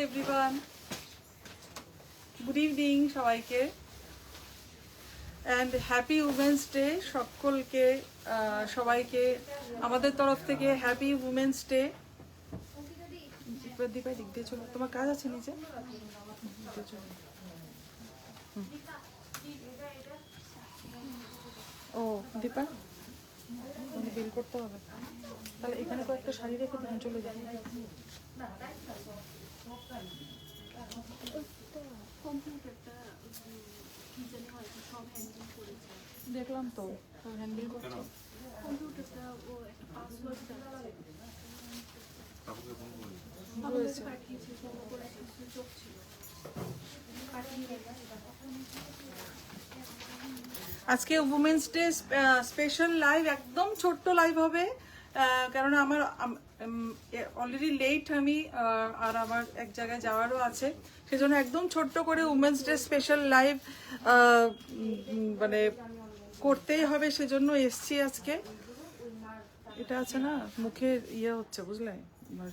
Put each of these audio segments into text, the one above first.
Everyone, good evening সবাইকে and happy women's day সকলকে, সবাইকে আমাদের তরফ থেকে হ্যাপি উমেন্স ডে। দীপাই দিক দিয়ে চলো, তোমার কাজ আছে নিচে। ও দীপা, বিল করতে হবে, তাহলে এখানে কয়েকটা শাড়ি রেখে তুমি চলে যাবে। দেখলাম তো হ্যান্ডেল করছো। আজকে উমেন্স ডে স্পেশাল লাইভ, একদম ছোট্ট লাইভ হবে, কারণ আমার অলরেডি লেট আমি, আর আমার এক জায়গায় যাওয়ারও আছে, সেজন্য একদম ছোট্ট করে উমেন্স ডে স্পেশাল লাইভ মানে করতেই হবে, সেজন্য এসছি আজকে। এটা আছে না, মুখের ইয়ে হচ্ছে, বুঝলে,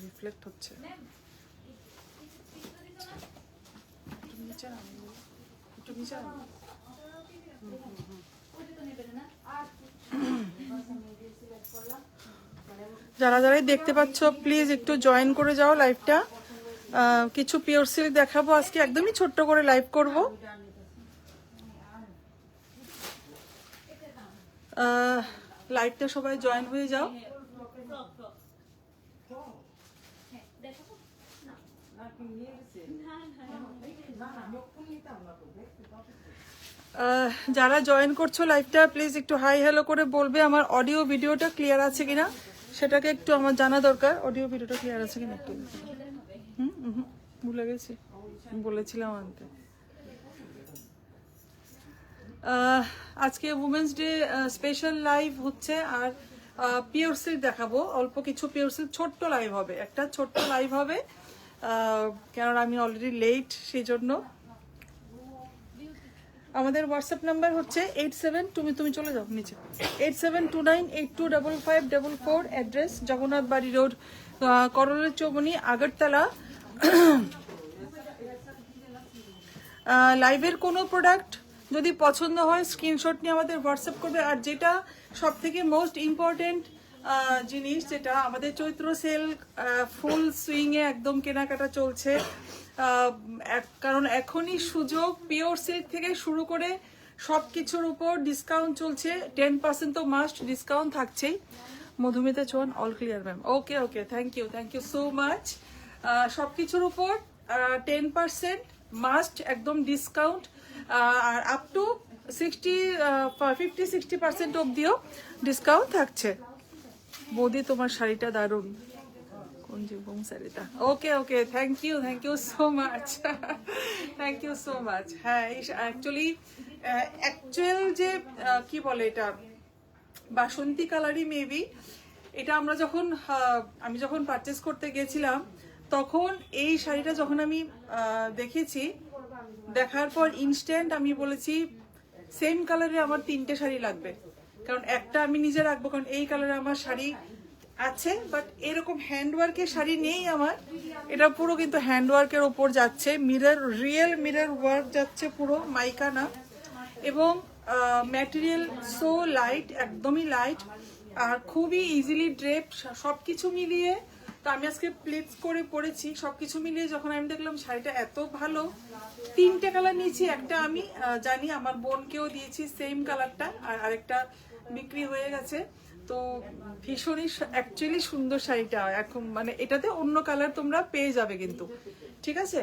রিফ্লেক্ট হচ্ছে। যারা যারাই দেখতে পাচ্ছ প্লিজ একটু জয়েন করে যাও লাইভটা। কিছু পিওর সিল্ক দেখাবো আজকে, একদমই ছোট্ট করে লাইভ করব। লাইভটা সবাই জয়েন হয়ে যাও। যারা জয়েন করছো লাইভটা প্লিজ একটু হাই হ্যালো করে বলবে। আমার অডিও ভিডিওটা ক্লিয়ার আছে কিনা সেটাকে একটু আমার জানা দরকার। অডিও ভিডিওটা ক্লিয়ার আছে কিনা একটু। ভুলে গেছি, বলেছিলাম আনতে। আজকে উমেন্স ডে স্পেশাল লাইভ হচ্ছে, আর পিওর সিল্ক দেখাবো। অল্প কিছু পিওর সিল্ক ছোট্ট লাইভ হবে, একটা ছোট্ট লাইভ হবে, কেননা আমি অলরেডি লেট, সেই জন্য। আমাদের হোয়াটসঅ্যাপ নাম্বার হচ্ছে 87, তুমি চলে যাও নিচে, 8729825544। অ্যাড্রেস জগন্নাথ বাড়ি রোড, করলের চৌমনি, আগরতলা। লাইভের কোনো প্রোডাক্ট যদি পছন্দ হয় স্ক্রিনশট নিয়ে আমাদের হোয়াটসঅ্যাপ করবে। আর যেটা সব থেকে মোস্ট ইম্পর্টেন্ট জিনিস, যেটা আমাদের চৈত্র সেল ফুল সুইংয়ে একদম কেনাকাটা চলছে, কারণ এখনই সুযোগ। পিওর সিল্ক থেকে শুরু করে সব কিছুর উপর ডিসকাউন্ট চলছে, 10% তো মাস্ট ডিসকাউন্ট থাকছেই। Madhumita Chauhan, all clear ma'am. Okay okay, thank you so much. সব কিছুর উপর 10% মাস্ট একদম ডিসকাউন্ট, আর আপ টু 50-60% অব্দিও ডিসকাউন্ট থাকছে। বৌদি তোমার শাড়িটা দারুণ, কোন জীবন শাড়িটা। Okay okay, thank you so much, thank you so much. হ্যাঁ, অ্যাকচুয়াল যে কি বলে এটা, বাসন্তী কালারই মেবি এটা। আমি যখন পারচেস করতে গেছিলাম, তখন এই শাড়িটা যখন আমি দেখেছি, দেখার পর ইনস্ট্যান্ট আমি বলেছি সেম কালারে আমার 3টে শাড়ি লাগবে, কারণ একটা আমি নিজে রাখবো, কারণ এই কালারে আমার শাড়ি আছে, বাট এরকম হ্যান্ডওয়ার্কের শাড়ি নেই আমার। এটা পুরো কিন্তু হ্যান্ডওয়ার্কের ওপর যাচ্ছে, রিয়েল মিরর ওয়ার্ক যাচ্ছে, পুরো মাইকা না। এবং ম্যাটেরিয়াল সো লাইট, একদমই লাইট, আর খুবই ইজিলি ড্রেপ, সবকিছু মিলিয়ে। তো আমি আজকে প্লেটস করে পরেছি, সবকিছু মিলিয়ে যখন আমি দেখলাম শাড়িটা এত ভালো। 3টে কালার নিয়েছি, একটা আমি জানি, আমার বোনকেও দিয়েছি সেম কালারটা, আর আরেকটা বিক্রি হয়ে গেছে। তো ভীষণই অ্যাকচুয়ালি সুন্দর শাড়িটা। এখন মানে এটাতে অন্য কালার তোমরা পেয়ে যাবে কিন্তু, ঠিক আছে।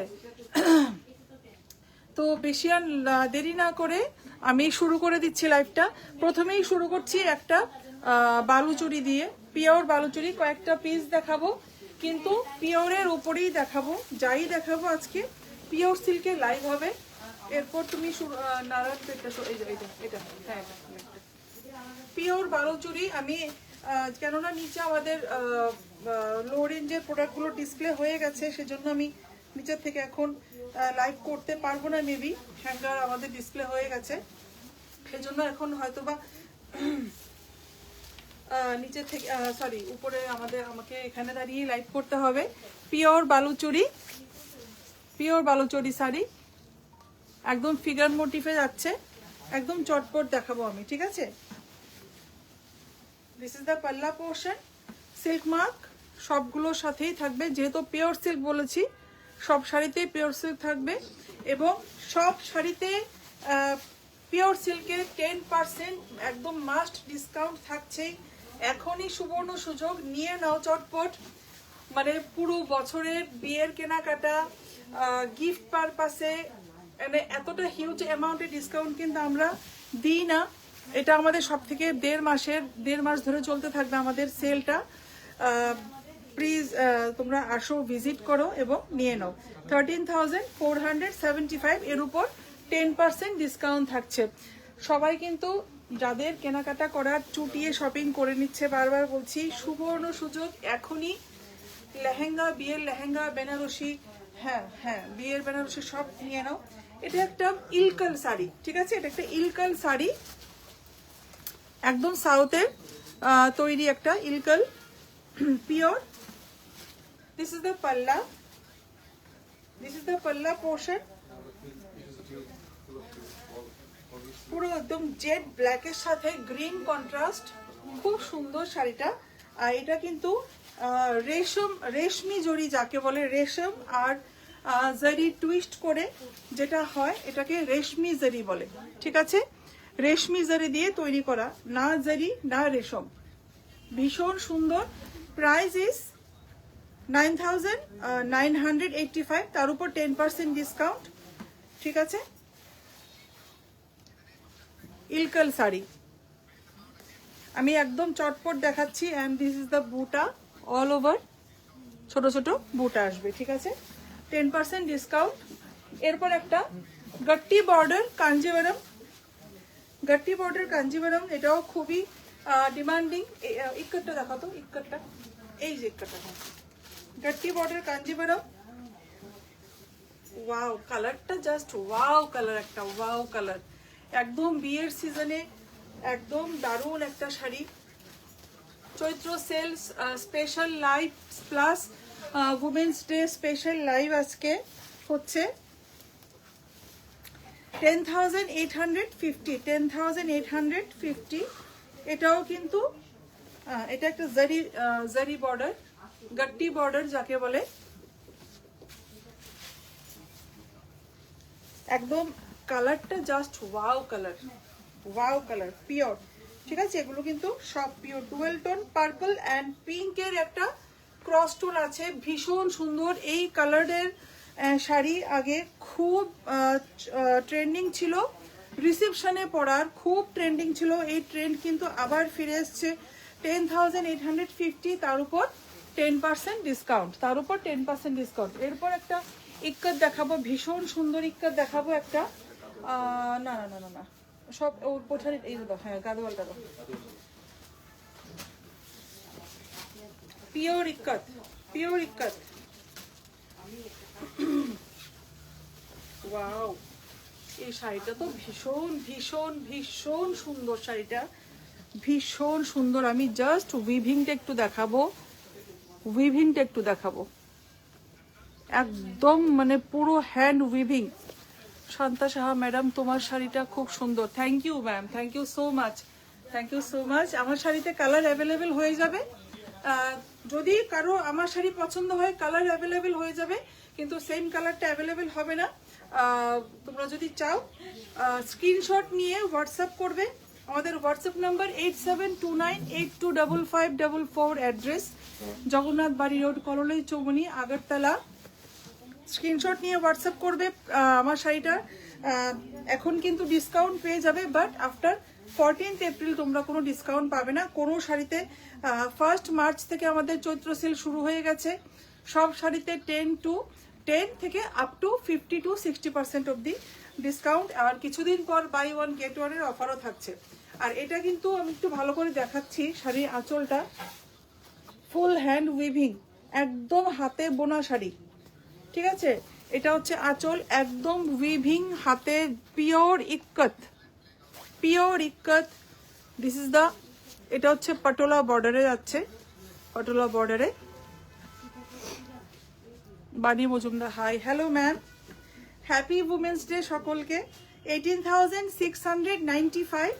তো বেশি আর দেরি না করে আমি শুরু করে দিচ্ছি লাইভটা। প্রথমেই শুরু করছি একটা বালুচুরি দিয়ে, পিওর বালুচুরি। কয়েকটা পিস দেখাবো, কিন্তু পিওরের উপরেই দেখাবো। যাই দেখাবো আজকে পিওর সিল্কের লাইভ হবে। এরপর তুমি নারায়ণ এটা হ্যাঁ, পিওর বালুচুরি। আমি কেননা নিচে আমাদের লো রেঞ্জের প্রোডাক্টগুলো ডিসপ্লে হয়ে গেছে, সেজন্য আমি নিচের থেকে এখন লাইভ করতে পারবো না, মেবি হ্যাঙ্গার আমাদের ডিসপ্লে হয়ে গেছে, সেজন্য এখন হয়তোবা নিচে থেকে সরি উপরে আমাকে এখানে দাঁড়িয়ে লাইভ করতে হবে। পিওর বালুচুরি, পিওর বালুচরি শাড়ি, একদম ফিগার মোটিফে যাচ্ছে, একদম চটপট দেখাবো আমি, ঠিক আছে। দিস ইজ দ্য পাল্লা পোর্শন। সিল্ক মার্ক সবগুলোর সাথেই থাকবে, যেহেতু পিওর সিল্ক বলেছি সব শাড়িতে পিওর সিল্ক থাকবে, এবং সব শাড়িতে পিওর সিল্কের 10% একদম মাস্ট ডিসকাউন্ট থাকছেই। এখনই সুবর্ণ সুযোগ, নিয়ে নাও চটপট। মানে পুরো বছরের বিয়ের কেনাকাটা, গিফট পারপাসে, মানে এতটা হিউজ অ্যামাউন্টের ডিসকাউন্ট কিন্তু আমরা দিই না। এটা আমাদের সব থেকে দেড় মাস ধরে চলতে থাকবে আমাদের সেলটা। প্লিজ তোমরা আসো, ভিজিট করো এবং নিয়ে নাও। 13,475 এর উপর 10% ডিসকাউন্ট থাকছে। সবাই কিন্তু যাদের কেনাকাটা করার চুটিয়ে শপিং করে নিচ্ছে, বারবার বলছি সুবর্ণ সুযোগ এখনই। লেহেঙ্গা, বিয়ের লেহেঙ্গা, বেনারসি, হ্যাঁ বিয়ের বেনারসি সব নিয়ে নাও। এটা একটা ইলকাল শাড়ি, ঠিক আছে, এটা একটা ইলকাল শাড়ি, একদম সাউথের তৈরি একটা Ilkal pure. This is the পাল্লা, দিস ইজ দ্য পাল্লা পোর্শন। পুরো একদম জেড ব্ল্যাকের সাথে গ্রিন কন্ট্রাস্ট, খুব সুন্দর শাড়িটা। আর এটা কিন্তু রেশমি জরি যাকে বলে, রেশম আর জারি টুইস্ট করে যেটা হয় এটাকে রেশমি জারি বলে, ঠিক আছে। রেশমি জারি দিয়ে তৈরি করা, না জারি না রেশম, ভীষণ সুন্দর। প্রাইস ইজ 9,985, তার উপর 10% ডিসকাউন্ট, ঠিক আছে। ইলকাল শাড়ি আমি একদম চটপট দেখাচ্ছি। অ্যান্ড দিস ইজ দ্য বুটা, অল ওভার ছোট ছোট বুটা আসবে, ঠিক আছে, 10% ডিসকাউন্ট। এরপর একটা গট্টি বর্ডার কাঞ্জিভারাম, গট্টি বর্ডার কাঞ্জিভারাম, এটাও খুবই ডিমান্ডিং। ইক্কটটা দেখাতো, ইক্কটটা, এই যে ইক্কটটা, গট্টি বর্ডার কাঞ্জিভারাম। ওয়াও, কালারটা জাস্ট ওয়াও কালার, একটা ওয়াও কালার, একদম বিয়ের সিজনে একদম দারুণ একটা শাড়ি। Chaitra sales special live plus women's day special live আজকে হচ্ছে 10,850, 10,850। এটাও কিন্তু এটা একটা জারি বর্ডার, গট্টি বর্ডার যাকে বলে, একদম কালারটা just wow colour, wow colour, pure, ঠিক আছে। এগুলো কিন্তু সব pure, dual tone purple and পিঙ্কের একটা ক্রস টোন আছে, ভীষণ সুন্দর। এই কালারের শাড়ি আগে খুব ট্রেন্ডিং ছিল, রিসেপশনে পরার খুব ট্রেন্ডিং ছিল, এই ট্রেন্ড কিন্তু আবার ফিরে এসছে। 10,850, তার উপর 10% ডিসকাউন্ট, তার উপর 10% ডিসকাউন্ট। এরপর একটা ইক্কত দেখাবো, ভীষণ সুন্দর ইক্কত দেখাবো একটা, না না না না না সব ওর পোছারি, এই দাও, হ্যাঁ গাদোয়ালটা দাও, pure ikat, pure ikat. Wow, এই শাড়িটা তো ভীষণ ভীষণ ভীষণ সুন্দর, শাড়িটা ভীষণ সুন্দর। আমি জাস্ট উইভিংটা একটু দেখাবো, উইভিংটা একটু দেখাবো, একদম মানে পুরো hand weaving. Shanta Saha madam, তোমার শাড়িটা খুব সুন্দর, thank you ma'am, thank you so much, thank you so much. আমার শাড়িতে কালার অ্যাভেলেবেল হয়ে যাবে, যদি কারো আমার শাড়ি পছন্দ হয় কালার অ্যাভেলেবেল হয়ে যাবে, কিন্তু সেম কালারটা অ্যাভেলেবেল হবে না। তোমরা যদি চাও স্ক্রিনশট নিয়ে হোয়াটসঅ্যাপ করবে, আমাদের হোয়াটসঅ্যাপ নাম্বার 8729825544, অ্যাড্রেস জগন্নাথ বাড়ি road, colony Chaumoni, Agartala. Screenshot নিয়ে হোয়াটসঅ্যাপ করবে। আমার শাড়িটা এখন কিন্তু ডিসকাউন্ট পেয়ে যাবে, বাট আফটার 14th এপ্রিল তোমরা কোনো ডিসকাউন্ট পাবে না কোনো শাড়িতে। 1st মার্চ থেকে আমাদের চৈত্র সেল শুরু হয়ে গেছে, সব শাড়িতে 10 থেকে আপ টু 50 to 60% অবধি ডিসকাউন্ট। আর কিছুদিন পর বাই ওয়ান গেট ওয়ানের অফারও থাকছে। আর এটা কিন্তু আমি একটু ভালো করে দেখাচ্ছি, শাড়ির আঁচলটা ফুল হ্যান্ড উইভিং, একদম হাতে বোনা শাড়ি, ঠিক আছে। এটা হচ্ছে আঁচল, একদম উইভিং হাতে, pure ikat, pure ikat. This is the, এটা হচ্ছে পাটোলা বর্ডারে যাচ্ছে, পাটোলা বর্ডারে, Bani Majumdar hi, hello ma'am, happy women's day সকলকে। 18,695,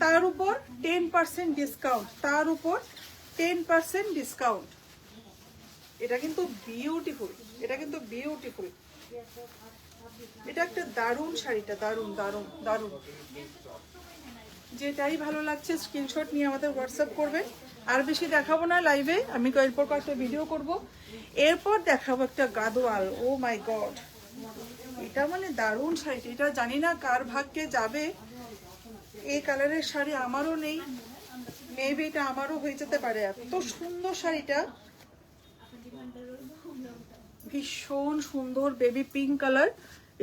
তার উপর 10% ডিসকাউন্ট, তার উপর 10% ডিসকাউন্ট। এটা কিন্তু বিউটিফুল, এটা কিন্তু বিউটিফুল। এটা একটা দারুণ শাড়িটা, দারুণ দারুণ দারুণ। যেটাই ভালো লাগছে স্ক্রিনশট নিয়ে আমাদের হোয়াটসঅ্যাপ করবেন। আর বেশি দেখাবো না লাইভে, আমি এরপর কয়েকটা ভিডিও করব, এরপর দেখাবো একটা গাদোয়াল। ও মাই গড, এটা মানে দারুণ শাড়িটা। এটা জানি না কার ভাগ্যে যাবে, এই কালারের শাড়ি আমারও নেই, মেবি এটা আমারও হয়ে যেতে পারে। এত সুন্দর শাড়িটা, ভীষণ সুন্দর baby pink colour.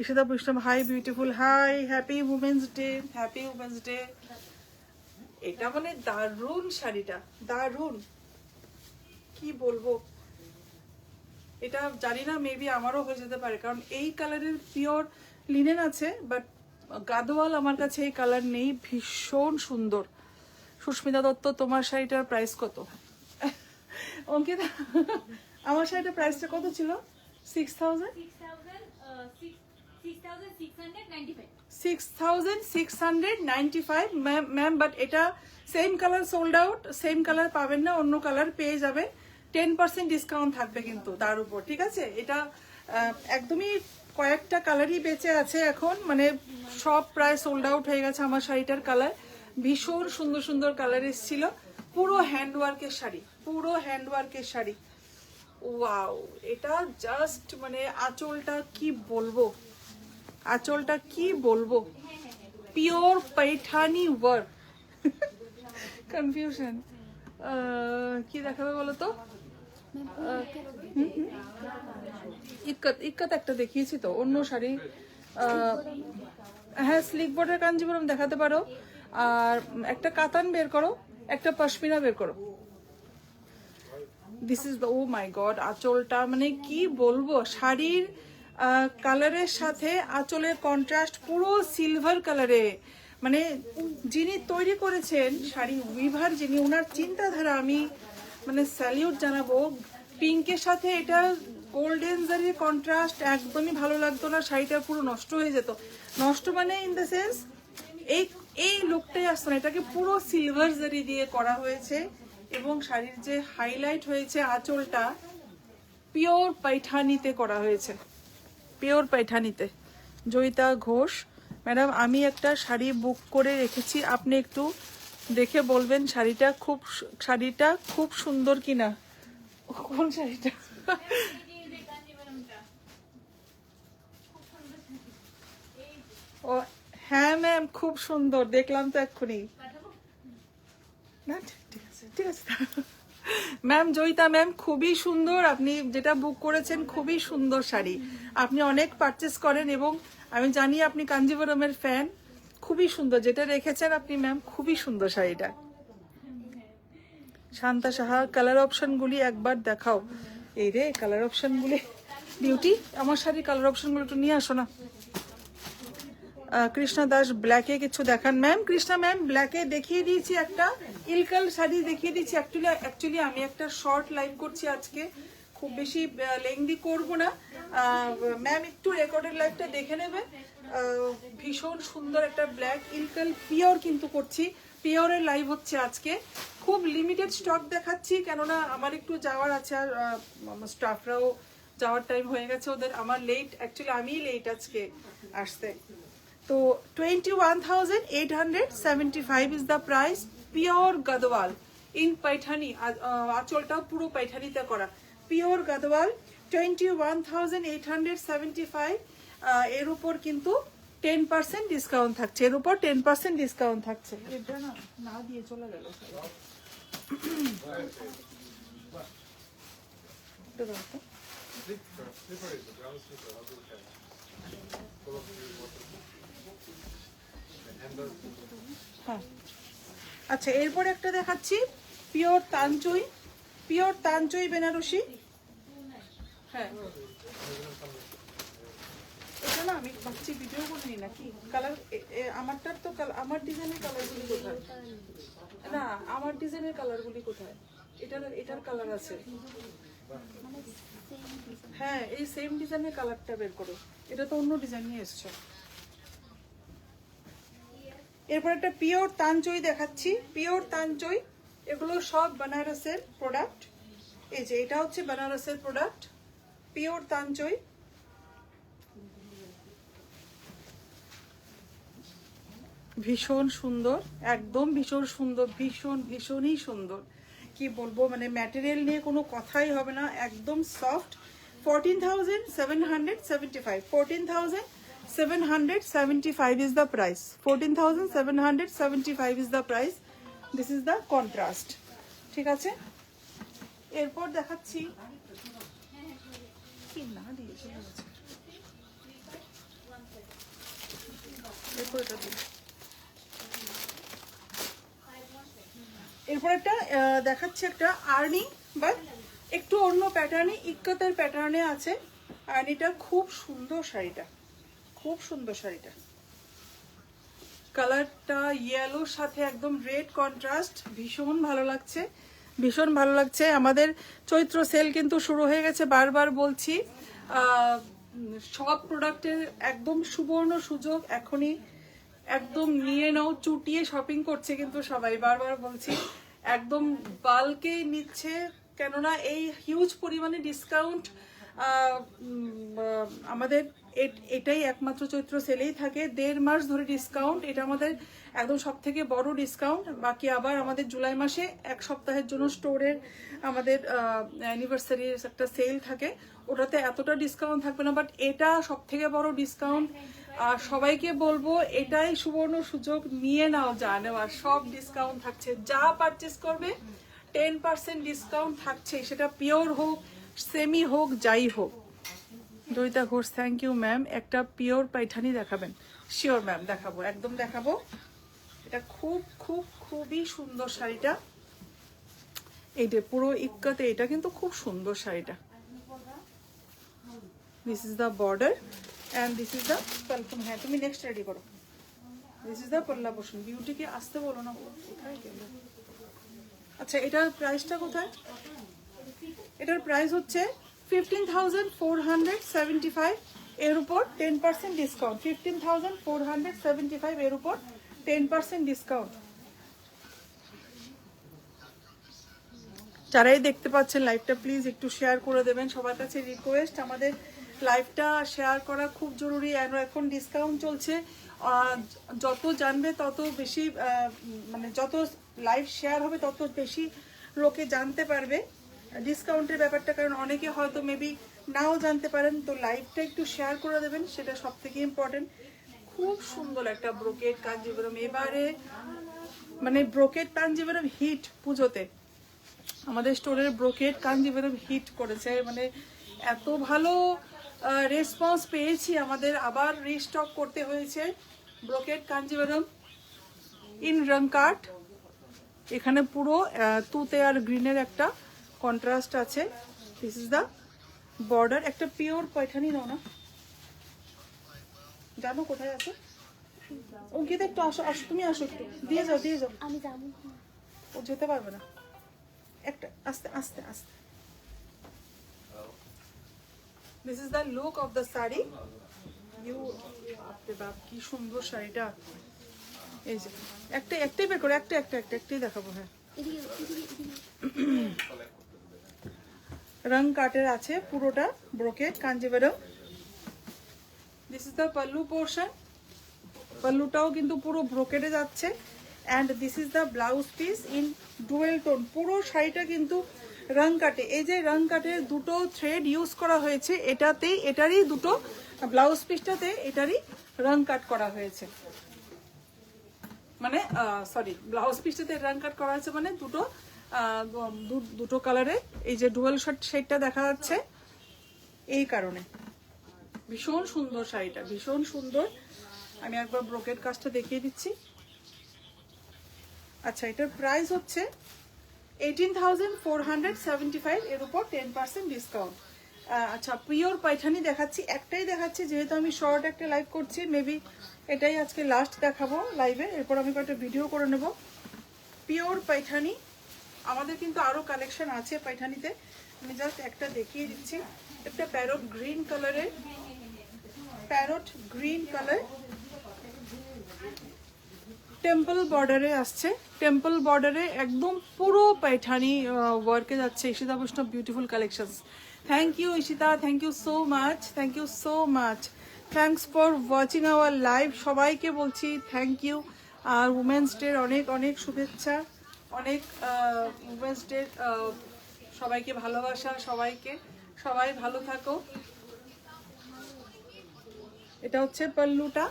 Ishita Vaishnav hi beautiful, hi, happy women's day, happy women's day. এটা মানে দারুণ শাড়িটা, দারুণ, কি বলবো। এটা জানি না, মেবি আমারও হয়ে যেতে পারে, কারণ এই কালারের পিওর লিনেন আছে, বাট গাদোয়াল আমার কাছে এই কালার নেই। ভীষণ সুন্দর। সুস্মিতা দত্ত, তোমার শাড়িটার প্রাইস কত? অঙ্কিতা, আমার শাড়িটার প্রাইসটা কত ছিল? 6,695 ম্যাম, বাট এটা same colour sold out, same colour পাবেন না, অন্য কালার পেয়ে যাবে। 10% ডিসকাউন্ট থাকবে কিন্তু তার উপর, ঠিক আছে? এটা একদমই কয়েকটা কালারই বেঁচে আছে এখন, মানে সব প্রায় সোল্ড আউট হয়ে গেছে আমার শাড়িটার কালার। ভীষণ সুন্দর সুন্দর কালার এসেছিল, পুরো হ্যান্ডওয়ার্কের শাড়ি, পুরো হ্যান্ডওয়ার্কের শাড়ি। ওয়াও, এটা জাস্ট মানে আঁচলটা কি বলবো, আঁচলটা কি বলবো, পিওর पैठानी ওয়ার্ক। কনফিউশন, কি দেখাবে বলো তো? ইক্কত, ইক্কত একটা দেখিয়েছি তো, অন্য শাড়ি। হ্যাঁ, স্লিক বর্ডার কাঞ্জিভরম দেখাতে পারো, আর একটা কাতান বের করো, একটা পশমিনা বের করো। This is the, oh my God, আঁচলটা মানে কি বলবো, শাড়ির কালারের সাথে আঁচলের কন্ট্রাস্ট পুরো সিলভার কালারে। মানে যিনি তৈরি করেছেন শাড়ি, উইভার যিনি, ওনার চিন্তাধারা আমি মানে স্যালিউট জানাবো। পিঙ্কের সাথে এটা গোল্ডেন জারির কন্ট্রাস্ট একদমই ভালো লাগতো না, শাড়িটা পুরো নষ্ট হয়ে যেত। নষ্ট মানে ইন দ্য সেন্স এই এই লুকটাই আসতো না, এটাকে পুরো সিলভার জারি দিয়ে করা হয়েছে। এবং শাড়ির যে হাইলাইট হয়েছে আঁচলটা, পিওর पैठानीতে করা হয়েছে, পিওর पैठानीতে। জয়িতা ঘোষ, ম্যাডাম আমি একটা শাড়ি বুক করে রেখেছি, আপনি একটু দেখে বলবেন শাড়িটা খুব সুন্দর কিনা। কোন শাড়িটা? ও হ্যাঁ ম্যাম, খুব সুন্দর, দেখলাম তো এক্ষুনি। না ঠিক আছে, ঠিক আছে ম্যাম। জয়িতা ম্যাম, খুবই সুন্দর, আপনি যেটা বুক করেছেন খুবই সুন্দর শাড়ি, আপনি অনেক পারচেস করেন এবং আমি জানি আপনি কাঞ্জিভরমের ফ্যান। খুবই সুন্দর যেটা রেখেছেন আপনি ম্যাম, খুবই সুন্দর শাড়িটা। শান্তা সাহা, কালার অপশনগুলি একবার দেখাও। এই রে কালার অপশনগুলি, বিউটি আমার শাড়ির কালার অপশনগুলো একটু নিয়ে আসো না। কৃষ্ণা দাস, ব্ল্যাকে কিছু দেখান ম্যাম। কৃষ্ণা ম্যাম, ব্ল্যাকে দেখিয়ে দিয়েছি, একটা ইলকাল শাড়ি দেখিয়ে দিয়েছি। অ্যাকচুয়ালি আমি একটা শর্ট লাইভ করছি আজকে, খুব বেশি লেংদি করব না ম্যাম, একটু রেকর্ডেড লাইভটা দেখে নেবেন। ভীষণ সুন্দর একটা ব্ল্যাক ইলকাল পিওর কিন্তু করছি, পিওরের লাইভ হচ্ছে আজকে। খুব লিমিটেড স্টক দেখাচ্ছি, কেননা আমার একটু যাওয়ার আছে, আর স্টাফরাও যাওয়ার টাইম হয়ে গেছে ওদের। আমার লেট, অ্যাকচুয়ালি আমি লেট আজকে আসতে। তো 21,875 is the price, pure Gadwal in Paithani. আঁচলটাও পুরো पैठानीতে করা, পিওর গাদোয়াল। 21,875, এর উপর কিন্তু 10% ডিসকাউন্ট থাকছে, এর উপর 10% ডিসকাউন্ট থাকছে। এটা না দিয়ে চলে গেল। হ্যাঁ আচ্ছা, এরপর একটা দেখাচ্ছি পিওর তানচুই, পিওর তানচুই বেনারসি। হ্যাঁ এটা না আমি ভাবছি ভিডিও করে নিই নাকি, কালার আমারটার তো আমার ডিজাইনের কালারগুলি কোথায়? না আমার ডিজাইনের কালারগুলি কোথায়? এটার কালার আছে, হ্যাঁ, এই সেম ডিজাইনের কালারটা বের করো, এটা তো অন্য ডিজাইন নিয়ে এসছো। এরপর একটা পিওর তানচই দেখাচ্ছি, পিওর তানচই, এগুলো সব বেনারসের প্রোডাক্ট। এই যে এটা হচ্ছে বেনারসের প্রোডাক্ট, পিওর তানচই। ভীষণ সুন্দর, একদম ভীষণ সুন্দর, ভীষণই সুন্দর, কি বলবো, মানে ম্যাটেরিয়াল নিয়ে কোনো কথাই হবে না, একদম soft. 14,775, 14,775 is the price, 14,775 is the price. This is the contrast, ঠিক আছে। এরপর দেখাচ্ছি, কি না দিয়েছে, এরপর এটা দিই। এরপর একটা দেখাচ্ছি, একটা আর্নি, বাট একটু অন্য প্যাটার্নে, ইক্কতের প্যাটার্নে আছে। আর্নিটা খুব সুন্দর, শাড়িটা খুব সুন্দর, শাড়িটা কালারটা ইয়েলোর সাথে একদম রেড কন্ট্রাস্ট, ভীষণ ভালো লাগছে, ভীষণ ভালো লাগছে। আমাদের চৈত্র সেল কিন্তু শুরু হয়ে গেছে, বারবার বলছি, সব প্রোডাক্টের একদম সুবর্ণ সুযোগ, এখনই একদম নিয়ে নাও, চুটিয়ে শপিং করছে কিন্তু সবাই, বারবার বলছি, একদম বাল্কে নিচ্ছে, কেননা এই হিউজ পরিমাণে ডিসকাউন্ট আমাদের এটাই একমাত্র চৈত্র সেলেই থাকে, 1.5 মাস ধরে ডিসকাউন্ট, এটা আমাদের একদম সব থেকে বড় ডিসকাউন্ট। বাকি আবার আমাদের জুলাই মাসে 1 সপ্তাহের জন্য স্টোরের আমাদের অ্যানিভার্সারির একটা সেল থাকে, ওটাতে এতটা ডিসকাউন্ট থাকবে না, বাট এটা সব থেকে বড় ডিসকাউন্ট। আর সবাইকে বলবো, এটাই সুবর্ণ সুযোগ, নিয়ে নাও, যা নেওয়ার সব ডিসকাউন্ট থাকছে, যা পারচেস করবে 10% ডিসকাউন্ট থাকছে, সেটা পিওর হোক, সেমি হোক, যাই হোক। Joyita Ghosh, thank you ma'am. একটা পিওর পাইঠানি দেখাবেন? শিওর ম্যাম, দেখাবো, একদম দেখাবো। এটা খুবই সুন্দর শাড়িটা, এইটা পুরো ইক্কাতে, এটা কিন্তু খুব সুন্দর শাড়িটা। This is the border and this is the পালফুম। হ্যাঁ, তুমি নেক্সট রেডি করো। This is the pallu portion. বিউটিকে আসতে বলো না, কোথায় গেল? আচ্ছা, এটার প্রাইসটা কোথায়? এটার প্রাইস হচ্ছে 15,475, এর উপর 10% ডিসকাউন্ট। 15,475, এর উপর 10% ডিসকাউন্ট। যারাই দেখতে পাচ্ছেন লাইভটা, প্লিজ একটু শেয়ার করে দেবেন, সবার কাছে রিকোয়েস্ট, আমাদের লাইভটা শেয়ার করা খুব জরুরি। আর এখন ডিসকাউন্ট চলছে, যত জানবে তত বেশি, মানে যত লাইভ শেয়ার হবে তত বেশি লোকে জানতে পারবে ডিসকাউন্টের ব্যাপারটা, কারণ অনেকে হয়তো মেবি নাও জানতে পারেন, তো লাইভটা একটু শেয়ার করে দেবেন, সেটা সব থেকে ইম্পর্টেন্ট। খুব সুন্দর একটা ব্রোকেড কাঞ্জিভরম, এবারে মানে ব্রোকেড কাঞ্জিভরম হিট, পুজোতে আমাদের স্টোরের ব্রোকেড কাঞ্জিভরম হিট করেছে, মানে এত ভালো রেসপন্স পেয়েছি, আমাদের আবার রিস্টক করতে হয়েছে। ব্রোকেড কাঞ্জিভরম ইন রংকাট, এখানে পুরো তুতে আর গ্রিনের একটা কন্ট্রাস্ট আছে। This is the border. একটা পিওর পয়ঠানি নাও না, জানো কোথায় আছে? অঙ্কিতা একটু আসো, আসো, তুমি আসো, একটু দিয়ে যাও, দিয়ে যাও। আমি যাবো, ও যেতে পারবে না, একটা আস্তে আস্তে আস্তে। This is the look of the sari. কি সুন্দর শাড়িটা, এই যে একটাই বের করো, একটাই দেখাবো। হ্যাঁ, রং কাটের আছে, পুরোটা brocade Kanjivaram. This is the pallu portion, পাল্লুটাও কিন্তু পুরো ব্রোকেডে যাচ্ছে। And this is the blouse piece in dual tone. পুরো শাড়িটা কিন্তু রং কাটে, এই যে রং কাটের দুটো থ্রেড ইউজ করা হয়েছে, এটাতেই, এটারই দুটো ব্লাউজ পিসটাতে এটারই রং কাট করা হয়েছে, মানে সরি, ব্লাউজ পিসটাতে রং কাট করা হয়েছে, মানে দুটো কালারে এই যে ডুয়েল শেডটা দেখা যাচ্ছে, এই কারণে। ভীষণ সুন্দর শাড়িটা, ভীষণ সুন্দর। আমি একবার ব্রোকেড কাজটা দেখিয়ে দিচ্ছি। আচ্ছা, এটার প্রাইস হচ্ছে 18,475, এর উপর 10% ডিসকাউন্ট। আচ্ছা, পিওর পাইঠানি দেখাচ্ছি, একটাই দেখাচ্ছি, যেহেতু আমি শর্ট একটা লাইভ করছি, মেবি এটাই আজকে লাস্ট দেখাবো লাইভে, এরপর আমি কয়েকটা ভিডিও করে নেব। পিওর পাইঠানি, আমাদের কিন্তু আরো কালেকশন আছে পাইঠানিতে, আমি জাস্ট একটা দেখিয়ে দিচ্ছি। একটা প্যারট গ্রিন কালারের, প্যারট গ্রিন কালার, টেম্পল বর্ডারে আসছে, টেম্পল বর্ডারে একদম পুরো পাইঠানি ওয়ার্কে যাচ্ছে। Ishita Baishnab beautiful collections. Thank you Ishita, thank you so much, thank you so much, thanks for watching our live. সবাইকে বলছি থ্যাংক ইউ। আর উমেন্স ডের অনেক অনেক শুভেচ্ছা, অনেক উমেন্স ডের সবাইকে ভালোবাসা, সবাইকে, সবাই ভালো থাকো। এটা হচ্ছে পল্লুটা,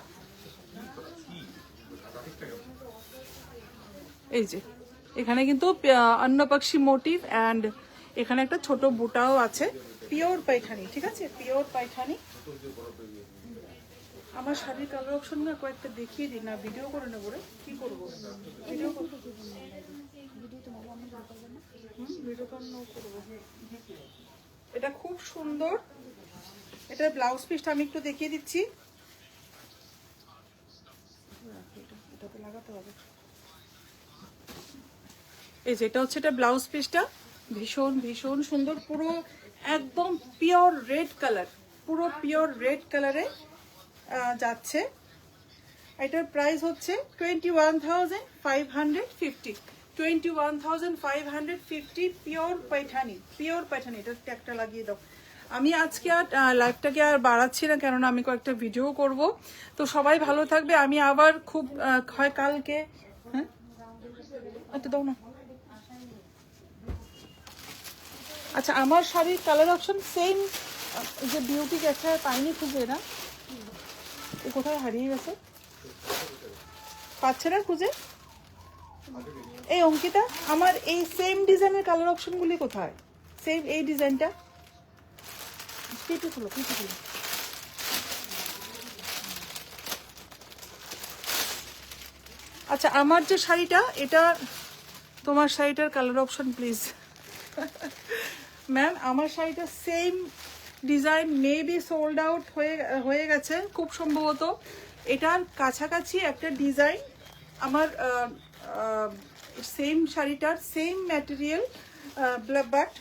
এই যে এখানে কিন্তু অন্নপাক্ষী মোটিভ অ্যান্ড এখানে একটা ছোট বুটাও আছে। পিওর পাইঠানি, ঠিক আছে, পিওর পাইঠানি। আমার শাড়ির কালার অপশন না কয়েকটা দেখিয়ে দিই, না ভিডিও করে নেবো রে, কি করবো ভিডিও করবো, ভিডিও করবো। এটা খুব সুন্দর, এটার ব্লাউজ পিসটা আমি একটু দেখিয়ে দিচ্ছি। এটাতে লাগাতে হবে। এই যে এটা হচ্ছে এটা ব্লাউজ পিসটা, ভীষণ ভীষণ সুন্দর, পুরো একদম পিওর রেড কালার, পুরো পিওর রেড কালারে যাচ্ছে। এটার প্রাইস হচ্ছে 21,550, 21,550 পিওর পাইঠানি, পিওর পাইঠানি। এটা ট্যাগটা লাগিয়ে দাও। আমি আজকে আর লাইভটাকে আর বাড়াচ্ছি না, কেননা আমি কয়েকটা ভিডিও করব। তো সবাই ভালো থাকবে। আমি আবার খুব হয় কালকে, হ্যাঁ একটা দাও না। আচ্ছা, আমার শাড়ির কালার অপশন সেম, যে বিউটি গেছে পাইনি খুঁজে, না এ কোথায় হারিয়ে গেছে, পাচ্ছে না খুঁজে। এই অঙ্কিতা, আমার এই সেম ডিজাইনের কালার অপশনগুলি কোথায়? সেম এই ডিজাইনটা কেটে খুলো, কেটে খুলো। আচ্ছা, আমার যে শাড়িটা, এটা তোমার শাড়িটার কালার অপশন প্লিজ ম্যাম। আমার শাড়িটা same design, maybe sold out হয়ে গেছে খুব সম্ভবত। এটার কাছাকাছি একটা ডিজাইন আমার সেম শাড়িটার সেম ম্যাটেরিয়াল, বাট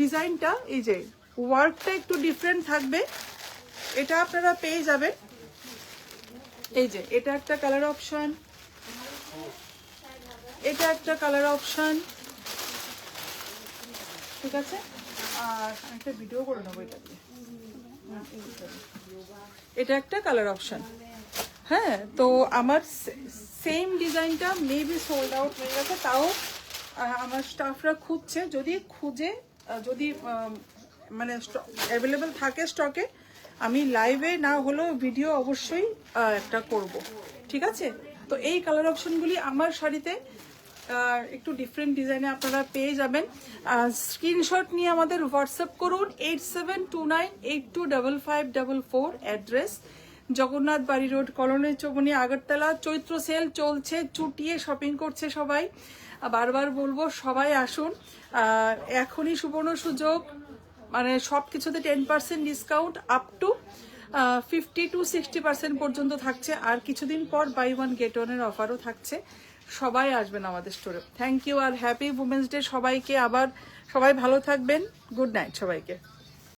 ডিজাইনটা এই যে ওয়ার্কটা একটু ডিফারেন্ট থাকবে। এটা আপনারা পেয়ে যাবেন। এই যে এটা একটা কালার অপশন, এটা একটা কালার অপশন, ঠিক আছে। আর একটা ভিডিও করে নেবো এটা দিয়ে। এটা একটা কালার অপশন, হ্যাঁ। তো আমার সেম ডিজাইনটা মেবি সোল্ড আউট হয়ে গেছে, তাও আমার স্টাফরা খুঁজছে। যদি খুঁজে, যদি মানে অ্যাভেলেবেল থাকে স্টকে, আমি লাইভে না হলেও ভিডিও অবশ্যই একটা করব, ঠিক আছে। তো এই কালার অপশনগুলি আমার শাড়িতে একটু ডিফারেন্ট ডিজাইনে আপনারা পেয়ে যাবেন। স্ক্রিনশট নিয়ে আমাদের হোয়াটসঅ্যাপ করুন 8729825544। অ্যাড্রেস জগন্নাথ বাড়ি রোড, কলোনি চৌমনি, আগরতলা। চৈত্র সেল চলছে, চুটিয়ে শপিং করছে সবাই। বারবার বলবো সবাই আসুন, এখনই সুবর্ণ সুযোগ। মানে সব কিছুতে 10% ডিসকাউন্ট, আপ টু 50 to 60% পর্যন্ত থাকছে। আর কিছুদিন পর বাই ওয়ান গেট ওয়ানের অফারও থাকছে। সবাই আসবেন আমাদের স্টোরে। থ্যাংক ইউ আর হ্যাপি উমেন্স ডে সবাইকে। আবার সবাই ভালো থাকবেন। গুড নাইট সবাইকে।